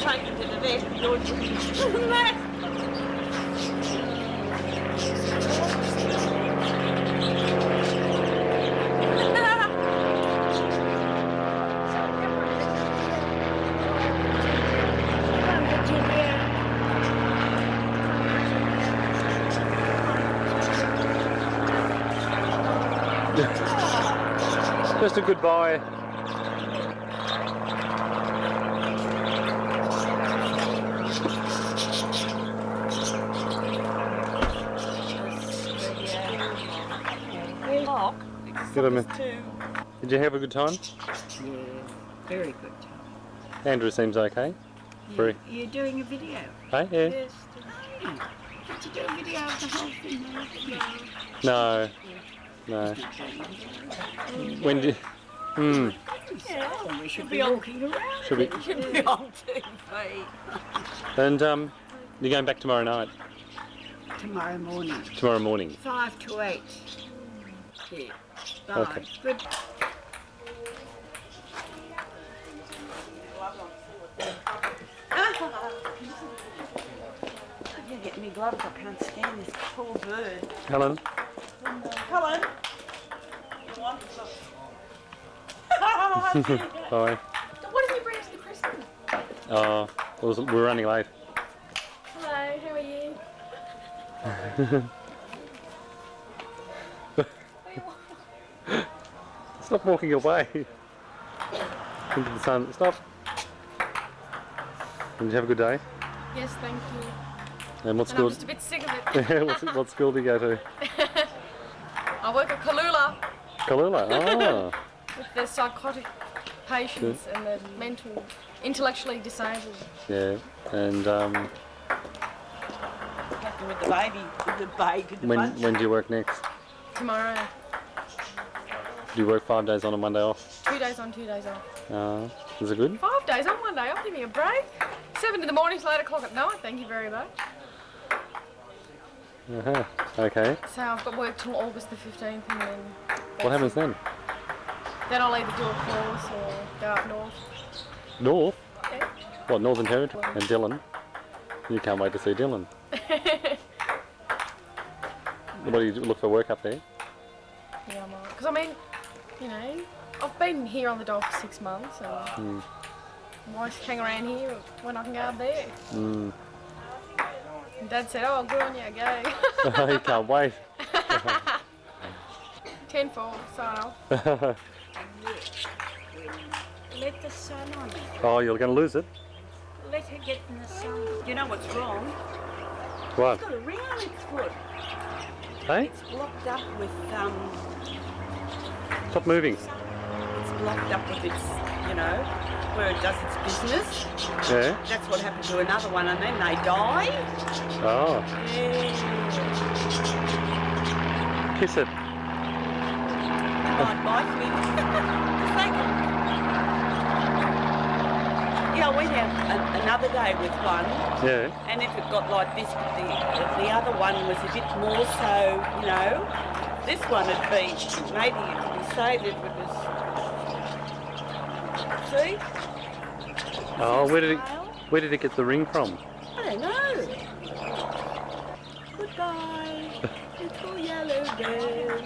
Take him to the vet. You're Just a goodbye. Did you have a good time? Yeah, very good time. Andrew seems okay. You're doing a video? Hey, yeah. Yes. Did you do a video of the whole thing? No. No. When did... Yeah, we should be walking around. Should we? Should be on TV. And you're going back tomorrow night? Tomorrow morning. Tomorrow morning? 5 to 8. Yeah. Bye. Okay. Good. You get me gloves. I can't stand this poor bird. Helen? Helen. Bye. What did you bring us to Christmas? We're running late. Hello, how are you? Stop walking away into the sun. Stop. Did you have a good day? Yes, thank you. And what And school? I'm just a bit sick of it. what school do you go to? I work at Kalula Kalula. Oh. with the psychotic patients and the mental, intellectually disabled. Yeah. And With the baby. when do you work next? Tomorrow, Do you work 5 days on and 1 day off? 2 days on, 2 days off. Is it good? 5 days on, 1 day off, give me a break. 7 in the morning till 8 o'clock at night, thank you very much. Okay. So I've got work till August the 15th and then... What happens then? Then I'll either do a course or go up north. North? Yeah. What, Northern Territory? And Dylan? You can't wait to see Dylan. What do you look for work up there? Yeah, I might. Because I mean, you know, I've been here on the dog for 6 months and why hang around here when I can go up there? And Dad said, oh, good on you, go. You can't wait. 10-4, sign off. Let the sun on it. Oh, you're going to lose it? Let her get in the sun. You know what's wrong? What? It's got a ring on its foot. Hey? It's blocked up with Stop moving. It's blocked up with its, you know, where it does its business. Yeah? That's what happened to another one, and then they die. Oh. Yeah. Kiss it. Might bite me. Yeah, I went out another day with one. Yeah. And if it got like this, but the other one was a bit more so, you know. This one would be, maybe it could be saved if it was, see? Oh, where did it get the ring from? I don't know. Goodbye, little yellow bird.